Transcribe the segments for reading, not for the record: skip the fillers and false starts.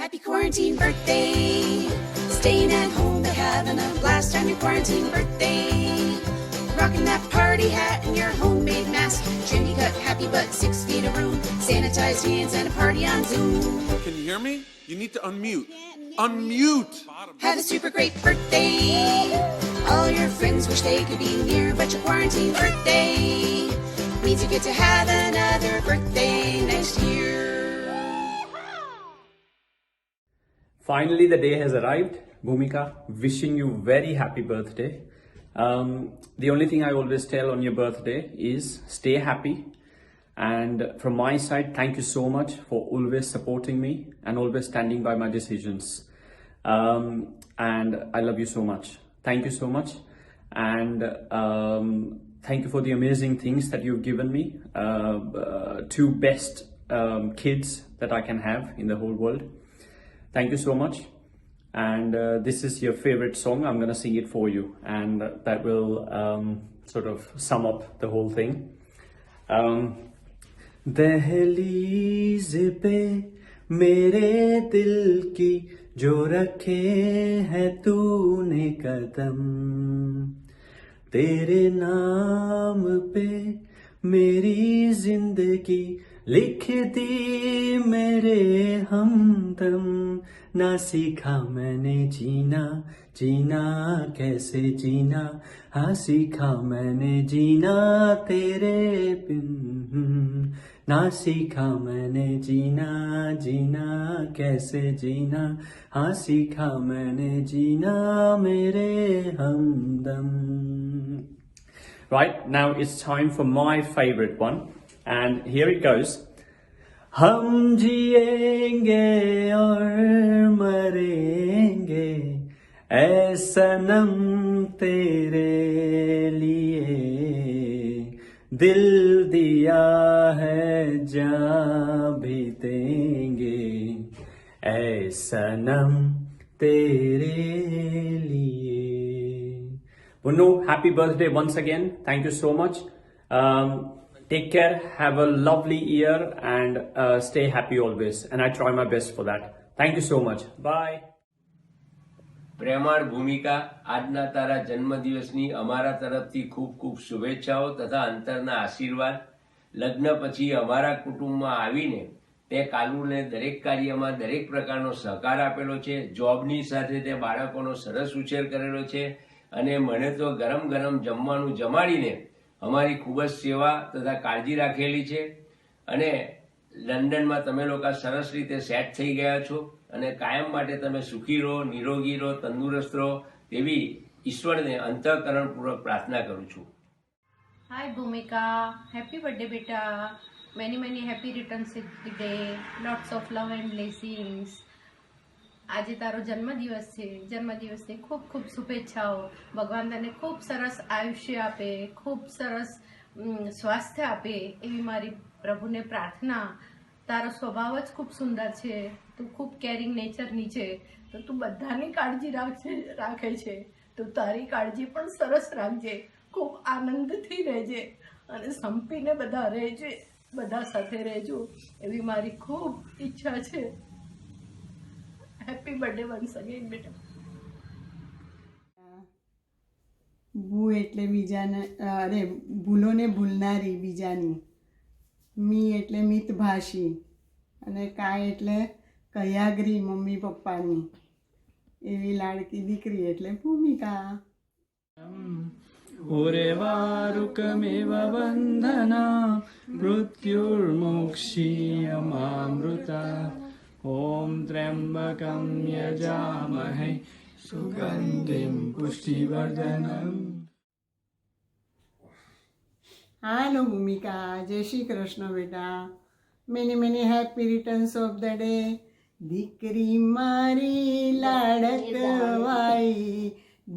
Happy quarantine birthday. Staying at home but having a blast on your quarantine birthday. Rocking that party hat and your homemade mask. Trendy cut, happy butt, 6 feet of room. Sanitized hands and a party on Zoom. Can you hear me? You need to unmute. Unmute! Have a super great birthday. All your friends wish they could be near, but your quarantine birthday means you get to have another birthday next year. Finally, the day has arrived. Bhumika, wishing you very happy birthday. The only thing I always tell on your birthday is stay happy. And from my side, thank you so much for always supporting me and always standing by my decisions. And I love you so much. Thank you so much. And thank you for the amazing things that you've given me. Two best kids that I can have in the whole world. Thank you so much. And this is your favorite song. I'm going to sing it for you. And that will sort of sum up the whole thing. दहलीज़ पे मेरे दिल की जो रखे हैं तूने कदम, तेरे नाम पे मेरी जिंदगी लिख दी मेरे हमदम. ना सीखा मैंने जीना, जीना कैसे जीना, हाँ सीखा मैंने जीना तेरे बिन. ना सीखा मैंने जीना, जीना कैसे जीना, हाँ सीखा मैंने जीना मेरे हमदम. Right, now it's time for my favorite one. And here it goes. हम जिएंगे और मरेंगे ऐ सनम तेरे लिए, दिल दिया है जान भी देंगे ऐ सनम तेरे लिए. Bunnu, happy birthday once again. Thank you so much. Take care, have a lovely year and stay happy always. And I try my best for that. Thank you so much. Bye. પ્રેમાળ ભૂમિકા, આજના તારા જન્મદિવસની અમારા તરફથી ખૂબ ખૂબ શુભેચ્છાઓ તથા અંતરના આશીર્વાદ. લગ્ન પછી અમારા કુટુંબમાં આવીને તે કાલુને દરેક કાર્યમાં દરેક પ્રકારનો સહકાર આપેલો છે. જોબની સાથે તે બાળકોનો સરસ ઉછેર કરેલો છે અને મને તો ગરમ ગરમ જમવાનું જમાડીને અમારી ખૂબ જ સેવા તથા કાળજી રાખેલી છે. અને લંડનમાં તમે લોકો સરસ રીતે સેટ થઈ ગયા છો અને કાયમ માટે તમે સુખી રહો, નિરોગી રહો, તંદુરસ્ત રહો તેવી ઈશ્વરને અંતઃકરણપૂર્વક પ્રાર્થના કરું છું. Hi Bhumika, happy birthday beta. Many happy returns of the day. Lots of love and blessings. આજે તારો જન્મદિવસ છે. જન્મદિવસની ખૂબ ખૂબ શુભેચ્છાઓ. ભગવાન તને ખૂબ સરસ આયુષ્ય આપે, ખૂબ સરસ સ્વાસ્થ્ય આપે એવી મારી પ્રભુને પ્રાર્થના. તારો સ્વભાવ જ ખૂબ સુંદર છે. તું ખૂબ કેરિંગ નેચરની છે. તો તું બધાની કાળજી રાખે છે. તો તારી કાળજી પણ સરસ રાખજે. ખૂબ આનંદથી રહેજે અને સંપીને બધા રહેજે, બધા સાથે રહેજો એવી મારી ખૂબ ઈચ્છા છે. હેપી બર્થડે વન્સ અગેન બેટા. ભૂ એટલે બીજાને, અરે ભૂલોને ભૂલનારી બીજાની. મી એટલે મિતભાષી અને કાય એટલે કયાગ્રી મમ્મી પપ્પાની. એવી લાડકી દીકરી એટલે ભૂમિકા. ઉરેવારુકમેવ વંદના મૃત્યુર્મોક્ષીયમામૃતા. ઓમ ત્ર્યંબકમ યજામહે સુગંધિમ પુષ્ટિવર્ધનમ. હાલો ભૂમિકા, જય શ્રી કૃષ્ણ બેટા. Many happy returns of the day. દીકરી મારી લાડકવાઈ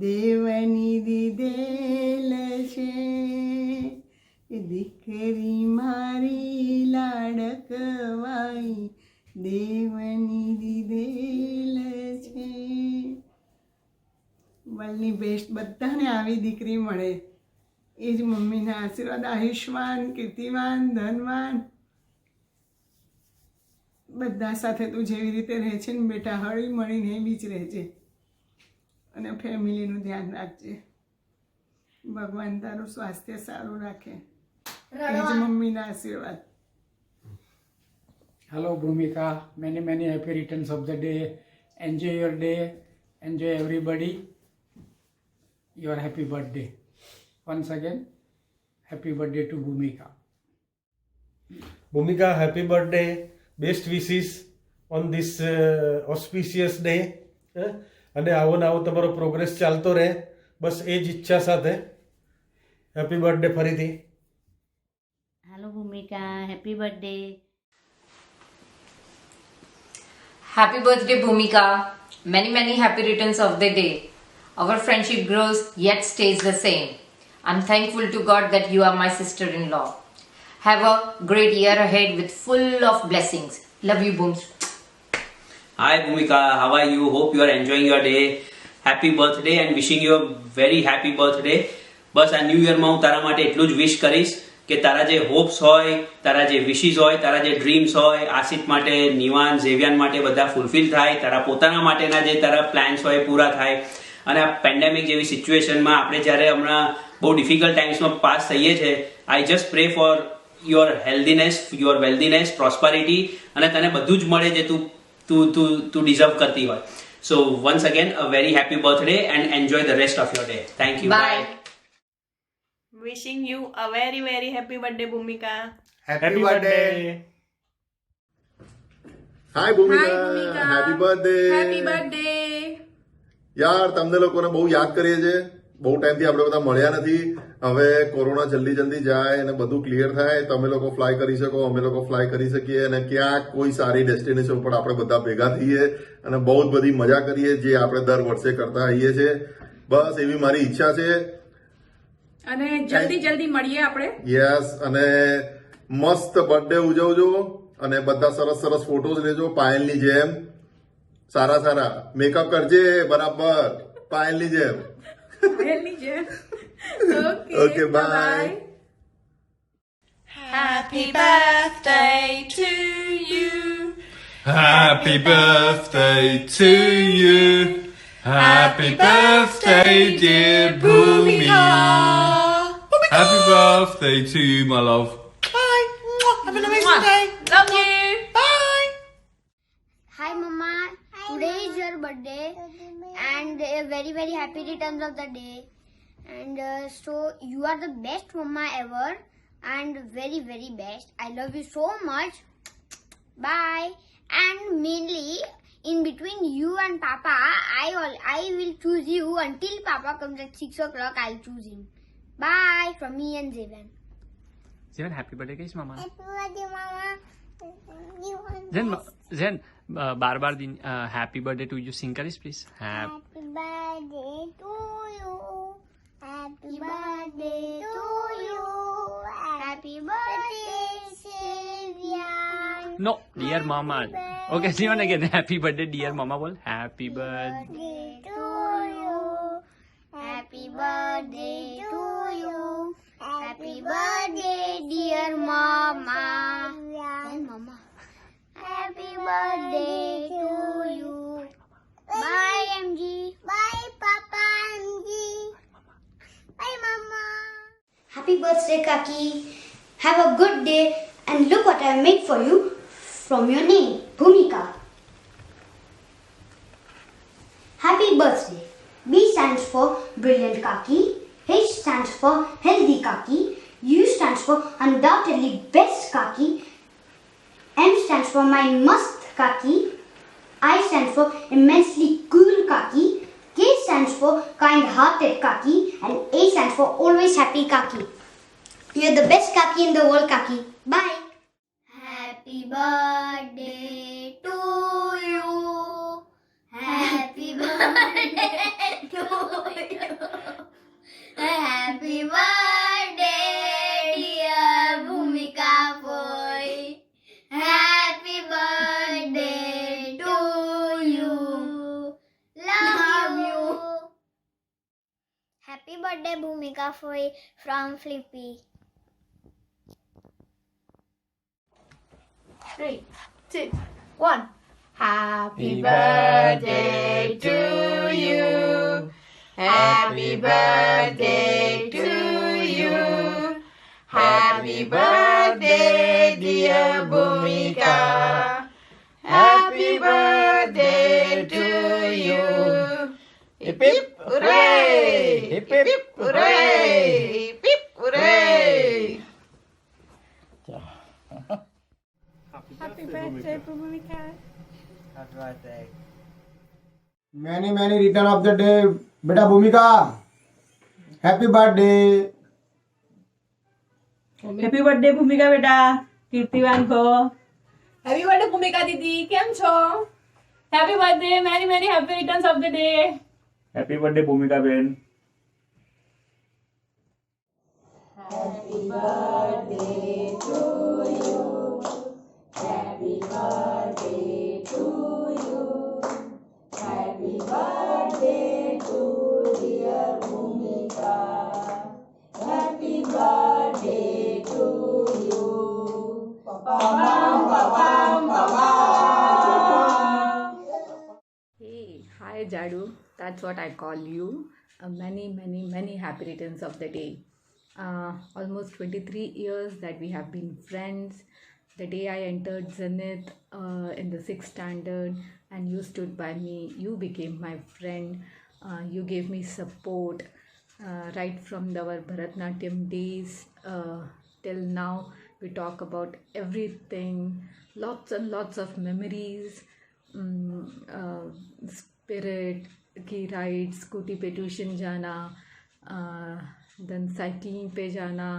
દેવની દીધેલ છે. દીકરી મારી લાડકવાઈ દેવની દીધેલ છે. વર્લ્ડની બેસ્ટ બધાને આવી દીકરી મળે એ જ મમ્મીના આશીર્વાદ. આયુષ્માન, કીર્તિવાન, ધનવાન બધા સાથે તું જેવી રીતે રહે છે ને બેટા હળી મળીને એવી જ રહેજે અને ફેમિલીનું ધ્યાન રાખજે. ભગવાન તારું સ્વાસ્થ્ય સારું રાખે. એ જ મમ્મીના આશીર્વાદ. Hello Bhumika, many happy returns of the day. Enjoy your day. Enjoy everybody. Your happy birthday. Once again, happy birthday to Bhumika. Bhumika, happy birthday. Best wishes on this auspicious day. અને આવો ને આવો તમારો progress ચાલતો રહે, બસ એ જ ઈચ્છા સાથે. હેપી બર્થડે ફરીથી. હેલો ભૂમિકા, happy birthday. Happy birthday, Bhumika. Many happy returns of the day. Our friendship grows yet stays the same. I'm thankful to God that you are my sister-in-law. Have a great year ahead with full of blessings. Love you, Booms. Hi Bhumika, how are you? Hope you are enjoying your day. Happy birthday and wishing you a very happy birthday. બસ આ new યરમાં હું તારા માટે એટલું જ વિશ કરીશ કે તારા જે હોપ્સ હોય, તારા જે વિશીસ હોય, તારા જે ડ્રીમ્સ હોય, આશિત માટે, નિવાન, ઝેવિયાન માટે બધા ફૂલફિલ થાય, તારા પોતાના માટેના જે તારા પ્લાન્સ હોય પૂરા થાય. અને આ પેન્ડેમિક જેવી સિચ્યુએશનમાં આપણે જ્યારે હમણાં બહુ ડિફિકલ્ટ ટાઈમ્સમાં પાસ થઈએ છીએ, I just pray for your healthiness, your wealthiness, prosperity અને તને બધું જ મળે જે તું ડિઝર્વ કરતી હોય. સો once again a very happy birthday and enjoy the rest of your day. Thank you. Bye. Wishing you a very happy birthday, Bhumika. Happy birthday. Hi Bhumika. Happy birthday. Happy birthday. યાર તમને લોકોને બહુ યાદ કરીએ છીએ. બહુ ટાઈમથી આપણે બધા મળ્યા નથી. હવે કોરોના જલ્દી જાય અને બધું ક્લિયર થાય, તમે લોકો ફ્લાય કરી શકો, અમે લોકો ફ્લાય કરી શકીએ અને ક્યાંક કોઈ સારી ડેસ્ટિનેશન ઉપર આપણે બધા ભેગા થઈએ અને બહુ જ બધી મજા કરીએ જે આપણે દર વર્ષે કરતા આવીએ છીએ. બસ એવી મારી ઈચ્છા છે. અને જલ્દી મળીએ આપણે. યસ, અને મસ્ત બર્થડે ઉજવજો અને બધા સરસ ફોટોઝ લેજો પાયલની જેમ. સારા મેકઅપ કરજે બરાબર પાયલની જેમ. Okay, bye. Happy birthday to you. Happy birthday to you. Happy birthday, dear Bhumika. Happy birthday to you, my love. Bye. Have an amazing day. Love you. Bye. Hi Mama, today is your birthday and a very happy returns of the day. And so you are the best mama ever and very best. I love you so much. Bye. And mainly in between you and Papa, I will choose you until Papa comes at 6 o'clock. I'll choose him. Bye from me and Zevan. Zen, happy birthday guys, mama. Happy birthday, Mama. Zen, बार दिन happy birthday to you sing करिस please. Happy birthday to you. Happy birthday to you. Happy birthday, Savian. No, dear mama. Okay, see one again. Happy birthday, dear mama. Bol. Happy birthday to you. Happy birthday to you. Happy birthday, dear mama. And mama. Happy birthday to you. Bye, MG. Bye, Papa MG. Bye, Mama. Happy birthday, Kaki. Have a good day and look what I made for you from your name, Bhumika. Happy birthday. B stands for brilliant Kaki. H stands for healthy Kaki. U stands for undoubtedly best Kaki. M stands for my must Kaki. I stands for immensely cool Kaki. K stands for kind-hearted Kaki. And A stands for always happy Kaki. You're the best Kaki in the world, Kaki. Bye. Happy birthday to you. Happy birthday to you. Happy birthday, dear Bhumika boy. Happy birthday to you. Love you. Happy birthday, Bhumika boy from Flippy. 3, 2, 1. Happy birthday to you. Happy birthday to you. Happy birthday, dear Bhumika. Happy birthday to you. Hip hip hooray! Hip hip hooray! Hip hip hooray! Happy birthday, Bhumika. Happy birthday. Many return of the day, beta Bhumika. Happy birthday. Happy birthday ભૂમિકા બેટા કીર્તિવાન ભવ. Happy birthday, Bhumika didi. કેમ છો? Happy birthday, many happy returns of the day. Happy birthday, Bhumika Ben. Happy birthday to you. Happy birthday to you. Happy birthday to dear Bhumika. Happy birthday to you. Hey, hi Jadu. That's what I call you. Many happy returns of the day. Almost 23 years that we have been friends. The day I entered Zenith in the 6th standard and you stood by me, you became my friend. You gave me support right from our Bharatnatyam days till now. We talk about everything, lots and lots of memories, spirit की ride, scooty पे tuition जाना, then cycling पे जाना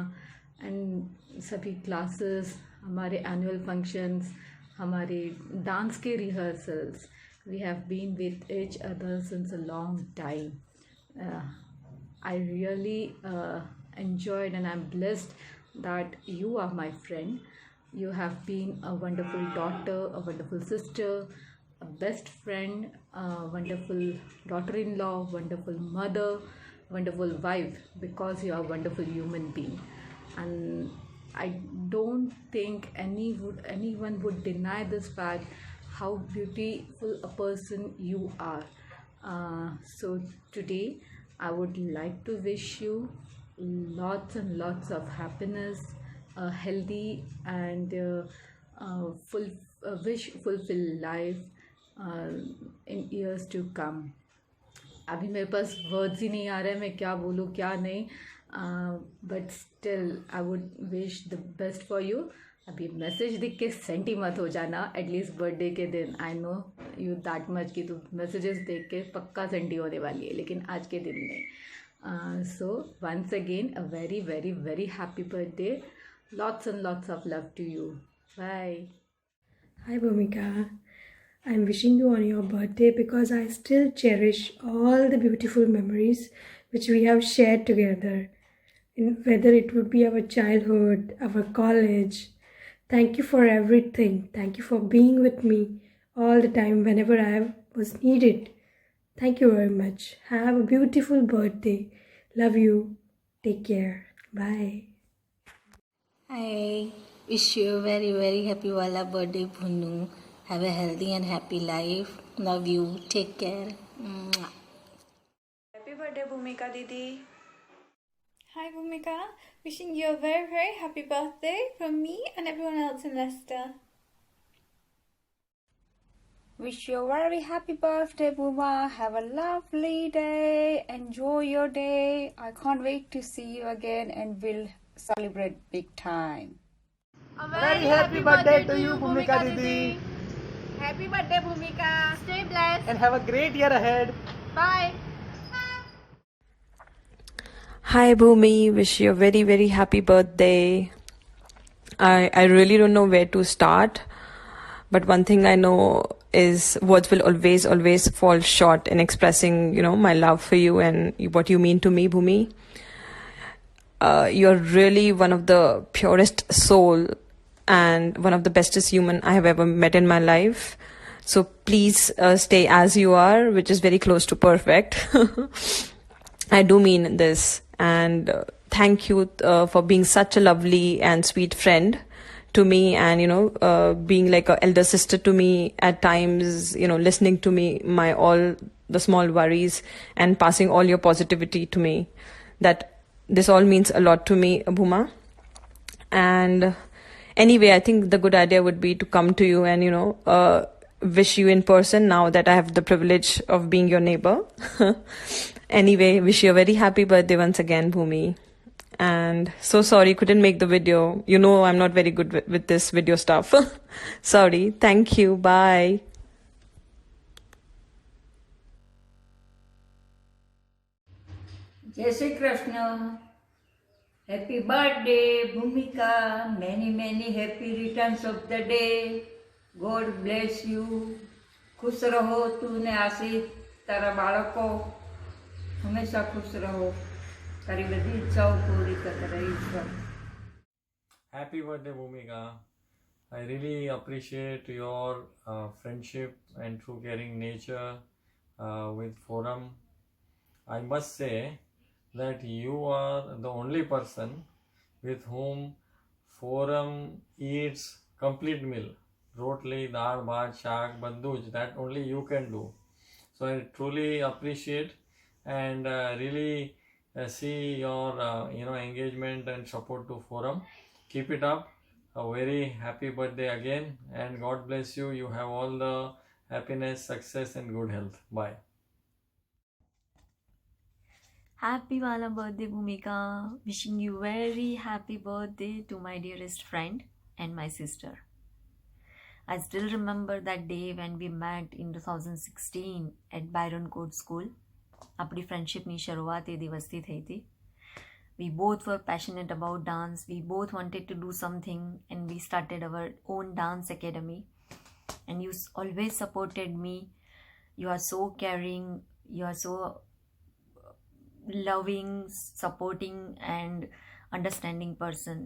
and सभी classes, हमारे annual functions, हमारे dance के rehearsals. We have been with each other since a long time. I really enjoyed and I'm blessed that you are my friend. You have been a wonderful daughter, a wonderful sister, a best friend, a wonderful daughter-in-law, wonderful mother, wonderful wife, because you are a wonderful human being. And I don't think anyone would deny this fact, how beautiful a person you are. So today I would like to wish you lots and lots of happiness, a healthy and fulfilled life in years to come. अभी मेरे पास words ही नहीं आ रहे, मैं क्या बोलूँ क्या नहीं, but still I would wish the best for you. अभी मैसेज दिख के सेंटी मत हो जाना, एटलीस्ट बर्थडे के दिन. I know you that much कि तू मैसेजेस देख के पक्का सेंटी होने वाली है, लेकिन आज के दिन नहीं. So once again a very happy birthday. Lots and lots of love to you. Bye. Hi Bhumika. I'm wishing you on your birthday because I still cherish all the beautiful memories which we have shared together. Whether it would be our childhood, our college. Thank you for everything. Thank you for being with me all the time whenever I was needed. Thank you very much. Have a beautiful birthday. Love you. Take care. Bye. I wish you a very happy wala birthday, Bhunu. Have a healthy and happy life. Love you. Take care. Mwah. Happy birthday, Bhumika Didi. Hi Bhumika. Wishing you a very happy birthday from me and everyone else in Leicester. Wish you a very happy birthday, Bhuma. Have a lovely day. Enjoy your day. I can't wait to see you again and we'll celebrate big time. A very happy birthday to you, Bhumika Didi. Happy birthday, Bhumika. Stay blessed. And have a great year ahead. Bye. Hi Bhumi, wish you a very happy birthday. I really don't know where to start, but one thing I know is words will always fall short in expressing, my love for you and what you mean to me, Bhumi. You're really one of the purest soul and one of the bestest human I have ever met in my life. So please stay as you are, which is very close to perfect. I do mean this. And thank you for being such a lovely and sweet friend to me, and being like an elder sister to me at times, listening to me, my all the small worries, and passing all your positivity to me. That this all means a lot to me, Bhuma. And anyway, I think the good idea would be to come to you and wish you in person, now that I have the privilege of being your neighbor. Anyway, wish you a very happy birthday once again, Bhumi. And so sorry, couldn't make the video. I'm not very good with this video stuff. Sorry. Thank you. Bye. જય Shri Krishna. Happy birthday ભૂમિકા. Many happy returns of the day. God bless you. ખુશ રહો તું ને આશિષ, તારા બાળકો હંમેશા ખુશ રહો. તારી બધી ઈચ્છાઓ પૂરી કરે ઈશ્વર. Happy birthday, Bhumika. I really appreciate your friendship and true caring nature with Forum. I must say that you are the only person with whom Forum eats complete meal. Rotli, dal, bhat, shak, banduj, that only you can do. So I truly appreciate and really see your engagement and support to Forum. Keep it up. A very happy birthday again, and God bless you. You have all the happiness, success and good health. Bye. Happy Wala birthday, Bhumika. Wishing you very happy birthday to my dearest friend and my sister. I still remember that day when we met in 2016 at Byron Court School. આપણી ફ્રેન્ડશિપની શરૂઆત એ દિવસથી થઈ હતી. We both were passionate about dance. We both wanted to do something, and we started our own dance academy. And you always supported me. You are so caring. You are so loving, supporting and understanding person.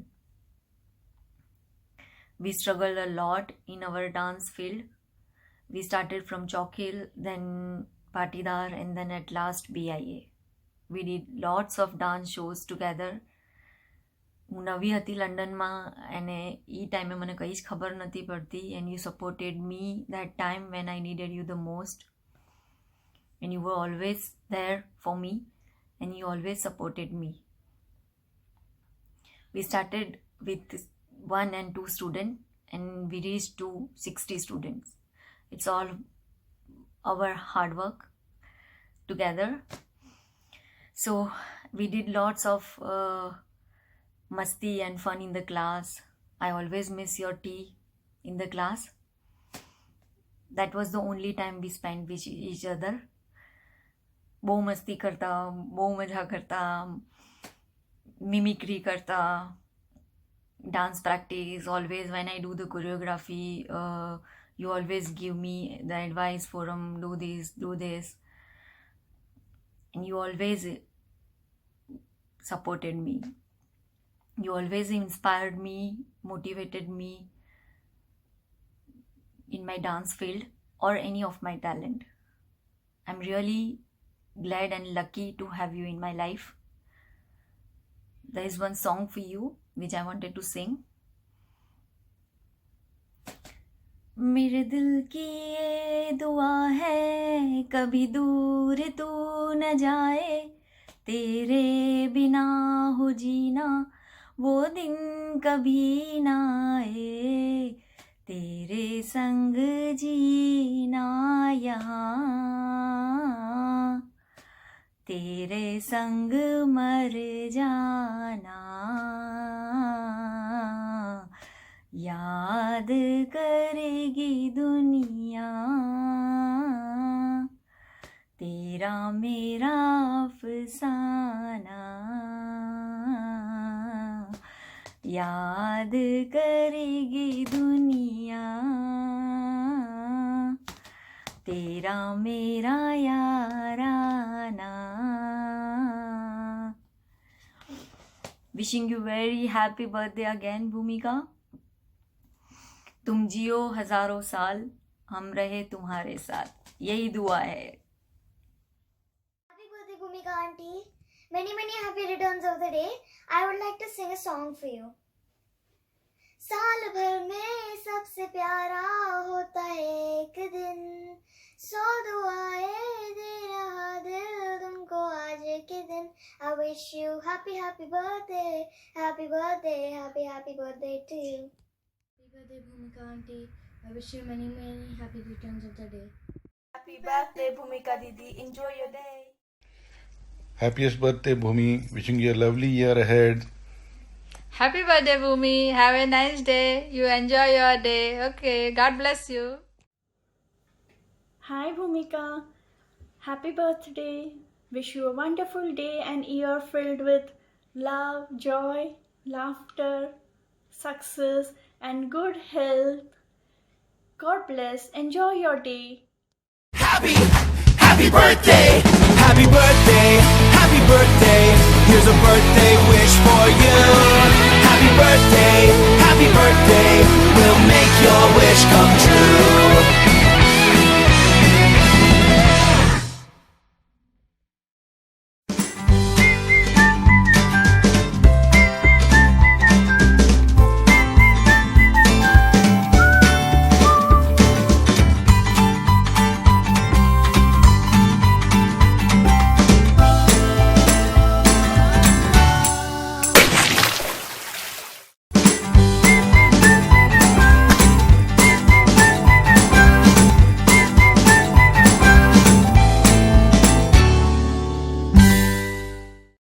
We struggled a lot in our dance field. We started from Chalk Hill, then Patidar, and then at last BIA. We did lots of dance shows together. હું નવી હતી લંડનમાં અને એ ટાઈમે મને કંઈ જ ખબર નથી પડતી, and you supported me that time when I needed you the most, and you were always there for me, and you always supported me. We started with 1 and 2 students, and we reached to 60 students. It's all our hard work together. So we did lots of masti and fun in the class. I always miss your tea in the class. That was the only time we spent with each other. बहु मस्ती करता, बहु मजा करता, mimicry करता, dance practice. Always when I do the choreography, you always give me the advice, Forum, do this. And you always supported me. You always inspired me, motivated me in my dance field or any of my talent. I'm really glad and lucky to have you in my life. There is one song for you which I wanted to sing. मेरे दिल की ये दुआ है, कभी दूर तू न जाए, तेरे बिना हो जीना वो दिन कभी ना आए, तेरे संग जीना यहाँ, तेरे संग मर जाना, याद करेगी दुनिया, तेरा मेरा अफसाना, याद करेगी दुनिया, तेरा मेरा याराना. Wishing you very happy birthday again, Bhumika. तुम जियो हजारों साल, हम रहे तुम्हारे साथ, यही दुआ है. Happy birthday, Bhumika auntie. Many happy returns of the day. I would like to sing a song for you. साल भर में सबसे प्यारा होता है एक दिन, 100 दुआएं दे रहा दिल तुमको आज के दिन. I wish you happy happy birthday, happy birthday, happy birthday to you. Happy birthday Bhumika auntie. I wish you many happy returns of the day. Happy birthday Bhumika Didi. Enjoy your day. Happiest birthday, Bhumi. Wishing you a lovely year ahead. Happy birthday Bhumi. Have a nice day. You enjoy your day. Okay. God bless you. Hi Bhumika. Happy birthday. Wish you a wonderful day and year filled with love, joy, laughter, success and good health. God bless. Enjoy your day. Happy birthday, happy birthday, happy birthday. Here's a birthday wish for you. Happy birthday, we'll make your wish come true.